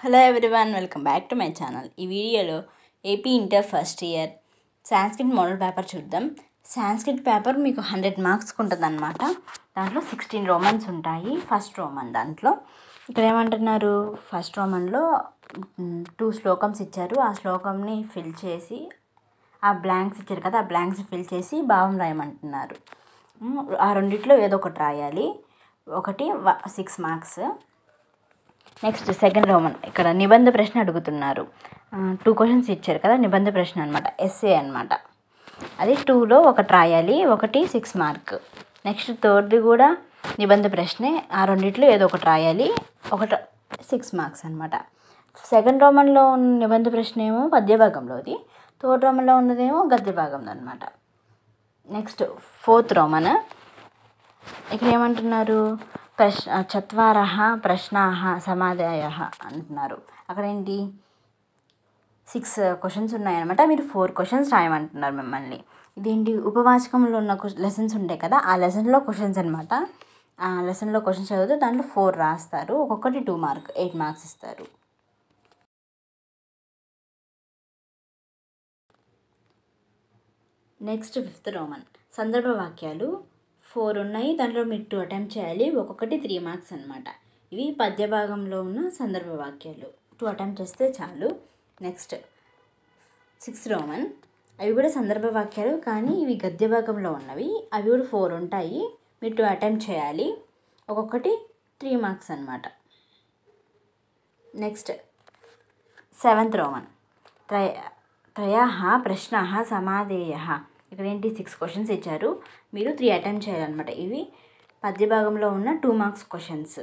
Hello everyone, welcome back to my channel. ఈ వీడియోలో AP inter first year Sanskrit model paper చూద్దాం. Sanskrit paper మీకు 100 మార్క్స్కి ఉంటుంది అన్నమాట. దాంట్లో 16 రోమన్స్ ఉంటాయి. ఫస్ట్ రోమన్ దాంట్లో ఇక్కడ ఏమంటున్నారు, ఫస్ట్ రోమన్లో 2 శ్లోకమ్స్ ఇచ్చారు. ఆ శ్లోకంని ఫిల్ చేసి, ఆ బ్లాంక్స్ ఇచ్చారు కదా, ఆ బ్లాంక్స్ ఫిల్ చేసి భావం రాయమంటున్నారు. ఆ రెండిట్లో ఏదో ఒకటి రాయాలి. ఒకటి 6 మార్క్స్. నెక్స్ట్ సెకండ్ రోమన్, ఇక్కడ నిబంధ ప్రశ్న అడుగుతున్నారు. 2 క్వశ్చన్స్ ఇచ్చారు కదా, నిబంధ ప్రశ్న అనమాట, ఎస్ఏ అనమాట. అది 2లో ఒకటి రాయాలి, ఒకటి 6 మార్క్. నెక్స్ట్ థర్డ్ది కూడా నిబంధ ప్రశ్నే, ఆ రెండిట్లో ఏదో ఒకటి రాయాలి, ఒకటి 6 మార్క్స్ అనమాట. సెకండ్ రోమన్లో ఉన్న నిబంధ ప్రశ్న ఏమో పద్యభాగంలోది, థర్డ్ రోమన్లో ఉన్నదేమో గద్య భాగంలో అనమాట. నెక్స్ట్ ఫోర్త్ రోమన్, ఇక్కడ ఏమంటున్నారు, చత్వారః ప్రశ్నాః సమాధాయః అంటున్నారు. అక్కడ ఏంటి 6 క్వశ్చన్స్ ఉన్నాయన్నమాట. మీరు 4 క్వశ్చన్స్ రాయమంటున్నారు మిమ్మల్ని. ఇదేంటి, ఉపవాచకంలో ఉన్న లెసన్స్ ఉంటాయి కదా, ఆ లెసన్లో క్వశ్చన్స్ అనమాట. ఆ లెసన్లో క్వశ్చన్స్ చదివితే దాంట్లో 4 రాస్తారు, ఒక్కొక్కటి 2 మార్క్, 8 మార్క్స్ ఇస్తారు. నెక్స్ట్ ఫిఫ్త్ రోమన్, సందర్భ వాక్యాలు 4 ఉన్నాయి. దాంట్లో మీరు 2 అటెంప్ట్ చేయాలి, ఒక్కొక్కటి 3 మార్క్స్ అనమాట. ఇవి పద్యభాగంలో ఉన్న సందర్భ వాక్యాలు, 2 అటెంప్ట్ చేస్తే చాలు. నెక్స్ట్ 6th రోమన్, అవి కూడా సందర్భ వాక్యాలు, కానీ ఇవి గద్య భాగంలో ఉన్నవి. అవి కూడా 4 ఉంటాయి, మీరు 2 అటెంప్ట్ చేయాలి, ఒక్కొక్కటి 3 మార్క్స్ అనమాట. నెక్స్ట్ 7th రోమన్, త్రయః ప్రశ్నాః సమాధేయః. ఇక్కడ ఏంటి, 6 క్వశ్చన్స్ ఇచ్చారు, మీరు 3 అటెంప్ట్ చేయాలన్నమాట. ఇవి పద్యభాగంలో ఉన్న 2 మార్క్స్ క్వశ్చన్స్.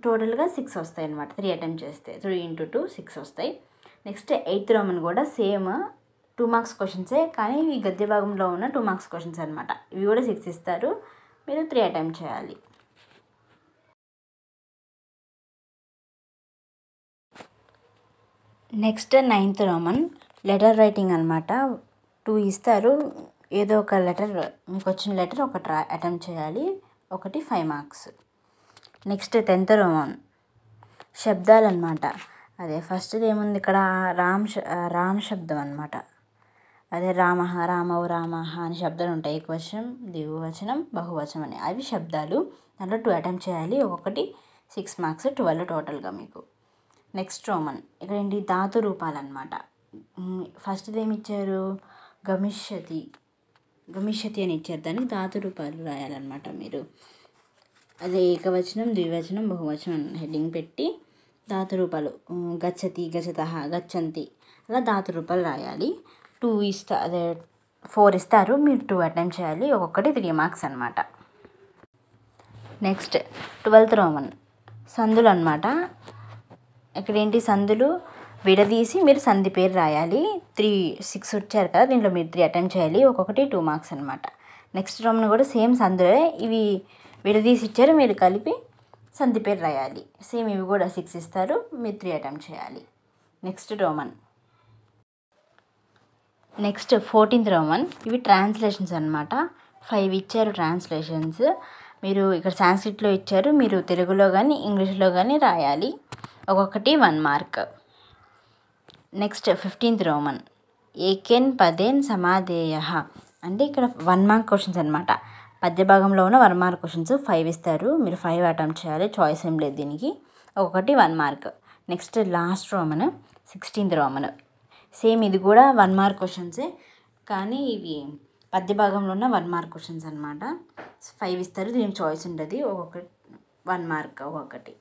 టోటల్గా 6 వస్తాయి అన్నమాట, 3 అటెంప్ట్ చేస్తే 3 × 2 6 వస్తాయి. నెక్స్ట్ 8th రోమన్ కూడా సేమ్ 2 మార్క్స్ క్వశ్చన్సే, కానీ ఇవి గద్య భాగంలో ఉన్న 2 మార్క్స్ క్వశ్చన్స్ అనమాట. ఇవి కూడా 6 ఇస్తారు, మీరు 3 అటెంప్ట్ చేయాలి. Next 9th Roman, letter writing అనమాట. 2 ఇస్తారు, ఏదో ఒక లెటర్, మీకు వచ్చిన లెటర్ ఒకటి అటెంప్ట్ చేయాలి, ఒకటి 5 మార్క్స్. నెక్స్ట్ 10th రోమన్, శబ్దాలు అనమాట. అదే ఫస్ట్ది ఏముంది ఇక్కడ, రామ్ శబ్దం అనమాట. అదే రామః, రామౌ, రామః అని శబ్దాలు ఉంటాయి, ఏకవచనం, ద్వివచనం, బహువచనం అని, అవి శబ్దాలు. దాంట్లో 2 అటెంప్ట్ చేయాలి, ఒక్కొక్కటి 6 మార్క్స్, 12 టోటల్గా మీకు. నెక్స్ట్ రోమన్, ఇక్కడ ఏంటి, ధాతు రూపాలు అనమాట. ఫస్ట్ది ఏమి ఇచ్చారు, గమిష్యతి అని ఇచ్చారు, దానికి ధాతు రూపాలు రాయాలన్నమాట మీరు. అదే ఏకవచనం, ద్వివచనం, బహువచనం హెడ్డింగ్ పెట్టి ధాతు రూపాలు, గచ్చతి, గచ్చతః, గచ్చంతి, అలా ధాతు రూపాలు రాయాలి. 4 ఇస్తారు, మీరు 2 అటెంప్ట్ చేయాలి, ఒక్కొక్కటి 3 మార్క్స్ అనమాట. నెక్స్ట్ 12th రోమన్, సందులు అనమాట. ఇక్కడ ఏంటి, సందులు విడదీసి మీరు సంధి పేరు రాయాలి. 6 వచ్చారు కదా, దీంట్లో మీరు 3 అటెంప్ట్ చేయాలి, ఒక్కొక్కటి 2 మార్క్స్ అనమాట. నెక్స్ట్ రోమన్ కూడా సేమ్ సందులే, ఇవి విడదీసి ఇచ్చారు, మీరు కలిపి సంధి పేరు రాయాలి. సేమ్ ఇవి కూడా 6 ఇస్తారు, మీరు 3 అటెంప్ట్ చేయాలి. Next Roman, next 14th Roman, ఇవి ట్రాన్స్లేషన్స్ అనమాట. 5 ఇచ్చారు ట్రాన్స్లేషన్స్, మీరు ఇక్కడ సాంస్క్రిట్లో ఇచ్చారు, మీరు తెలుగులో కానీ ఇంగ్లీష్లో కానీ రాయాలి, ఒక్కొక్కటి 1 మార్క్. నెక్స్ట్ 15th రోమన్, ఏకేన్ పదేన్ సమాధేయః, అంటే ఇక్కడ 1 మార్క్ క్వశ్చన్స్ అనమాట. పద్యభాగంలో ఉన్న 1 మార్క్ క్వశ్చన్స్ 5 ఇస్తారు, మీరు 5 అటెంప్ట్ చేయాలి, చాయిస్ ఏం లేదు దీనికి, ఒక్కొక్కటి 1 mark. Next last Roman, 16th Roman, same ఇది కూడా 1 మార్క్ క్వశ్చన్సే, కానీ ఇవి పద్యభాగంలో ఉన్న 1 మార్క్ క్వశ్చన్స్ అనమాట. 5 ఇస్తారు, దీనికి చాయిస్ ఉంటుంది, ఒక్కొక్కటి 1 మార్క్ ఒక్కొక్కటి.